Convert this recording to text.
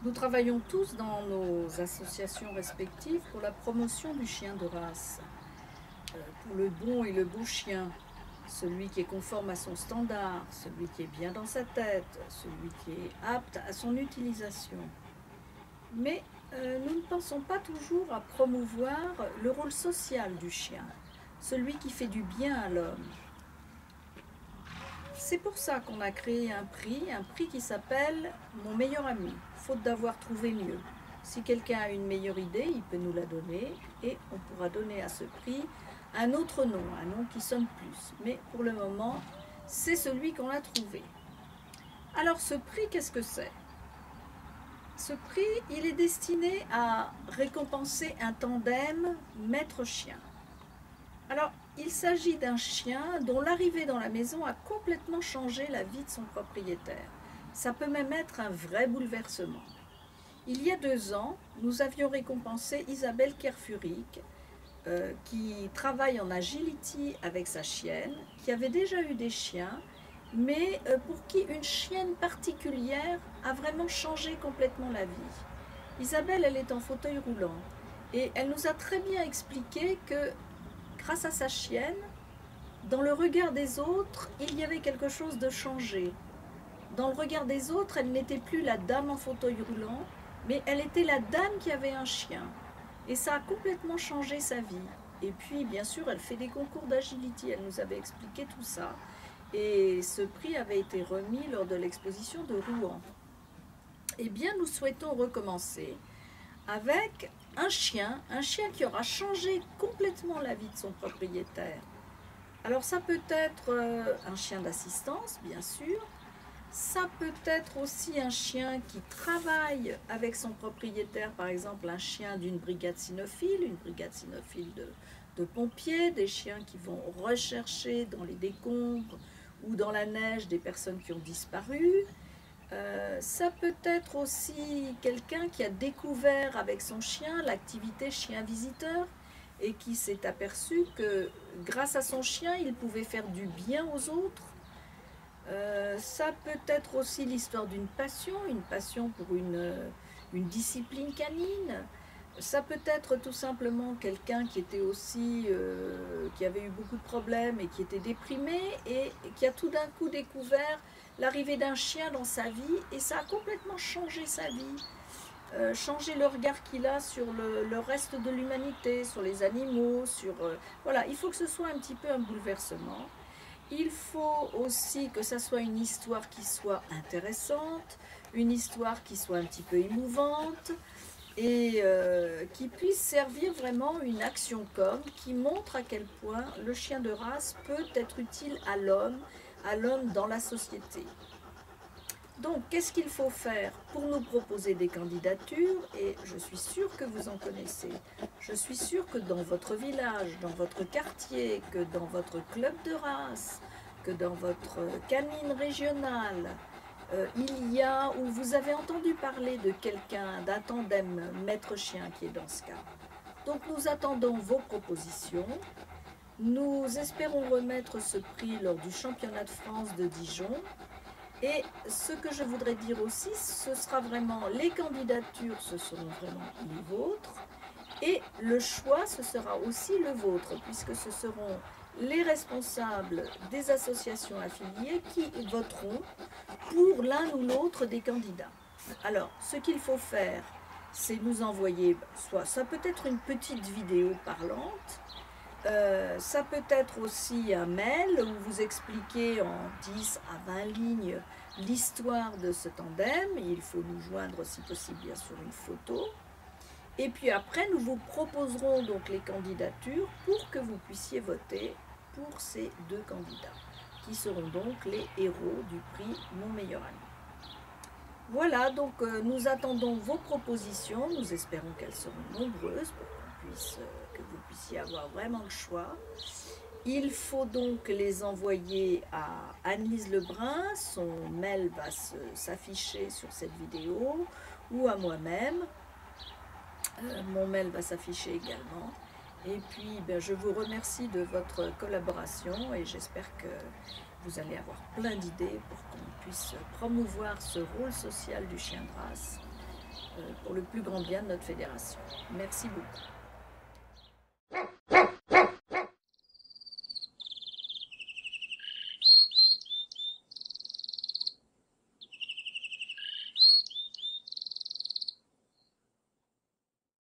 Nous travaillons tous dans nos associations respectives pour la promotion du chien de race, pour le bon et le beau chien, celui qui est conforme à son standard, celui qui est bien dans sa tête, celui qui est apte à son utilisation. Mais nous ne pensons pas toujours à promouvoir le rôle social du chien, celui qui fait du bien à l'homme. C'est pour ça qu'on a créé un prix qui s'appelle « Mon meilleur ami », faute d'avoir trouvé mieux. Si quelqu'un a une meilleure idée, il peut nous la donner et on pourra donner à ce prix un autre nom, un nom qui sonne plus. Mais pour le moment, c'est celui qu'on a trouvé. Alors ce prix, qu'est-ce que c'est? Ce prix, il est destiné à récompenser un tandem maître-chien. Alors, il s'agit d'un chien dont l'arrivée dans la maison a complètement changé la vie de son propriétaire. Ça peut même être un vrai bouleversement. Il y a 2 ans, nous avions récompensé Isabelle Kerfurik, qui travaille en agility avec sa chienne, qui avait déjà eu des chiens, mais pour qui une chienne particulière a vraiment changé complètement la vie. Isabelle, elle est en fauteuil roulant et elle nous a très bien expliqué que grâce à sa chienne, dans le regard des autres, il y avait quelque chose de changé. Dans le regard des autres, elle n'était plus la dame en fauteuil roulant, mais elle était la dame qui avait un chien. Et ça a complètement changé sa vie. Et puis, bien sûr, elle fait des concours d'agility, elle nous avait expliqué tout ça. Et ce prix avait été remis lors de l'exposition de Rouen. Eh bien, nous souhaitons recommencer avec un chien qui aura changé complètement la vie de son propriétaire. Alors ça peut être un chien d'assistance, bien sûr. Ça peut être aussi un chien qui travaille avec son propriétaire, par exemple un chien d'une brigade cynophile, une brigade cynophile de pompiers, des chiens qui vont rechercher dans les décombres ou dans la neige des personnes qui ont disparu. Ça peut être aussi quelqu'un qui a découvert avec son chien l'activité chien visiteur et qui s'est aperçu que grâce à son chien, il pouvait faire du bien aux autres. Ça peut être aussi l'histoire d'une passion, une passion pour une discipline canine. Ça peut être tout simplement quelqu'un qui était aussi, qui avait eu beaucoup de problèmes et qui était déprimé et qui a tout d'un coup découvert l'arrivée d'un chien dans sa vie et ça a complètement changé sa vie, changé le regard qu'il a sur le reste de l'humanité, sur les animaux, voilà, il faut que ce soit un petit peu un bouleversement. Il faut aussi que ça soit une histoire qui soit intéressante, une histoire qui soit un petit peu émouvante et qui puisse servir vraiment une action qui montre à quel point le chien de race peut être utile à l'homme dans la société. Donc, qu'est-ce qu'il faut faire pour nous proposer des candidatures? Et je suis sûre que vous en connaissez. Je suis sûre que dans votre village, dans votre quartier, que dans votre club de race, que dans votre canine régionale, il y a, ou vous avez entendu parler de quelqu'un, d'un tandem maître-chien qui est dans ce cas. Donc, nous attendons vos propositions. Nous espérons remettre ce prix lors du championnat de France de Dijon. Et ce que je voudrais dire aussi, ce sera vraiment les candidatures, ce seront vraiment les vôtres. Et le choix, ce sera aussi le vôtre, puisque ce seront les responsables des associations affiliées qui voteront pour l'un ou l'autre des candidats. Alors, ce qu'il faut faire, c'est nous envoyer, soit ça peut être une petite vidéo parlante, ça peut être aussi un mail où vous expliquez en 10 à 20 lignes l'histoire de ce tandem. Et il faut nous joindre si possible bien sûr une photo. Et puis après nous vous proposerons donc les candidatures pour que vous puissiez voter pour ces 2 candidats qui seront donc les héros du prix Mon meilleur ami. Voilà, donc nous attendons vos propositions, nous espérons qu'elles seront nombreuses pour que vous puissiez avoir vraiment le choix. Il faut donc les envoyer à Annelise Lebrun, son mail va s'afficher sur cette vidéo, ou à moi-même, mon mail va s'afficher également. Et puis je vous remercie de votre collaboration et j'espère que vous allez avoir plein d'idées pour qu'on puisse promouvoir ce rôle social du chien de race pour le plus grand bien de notre fédération. Merci beaucoup.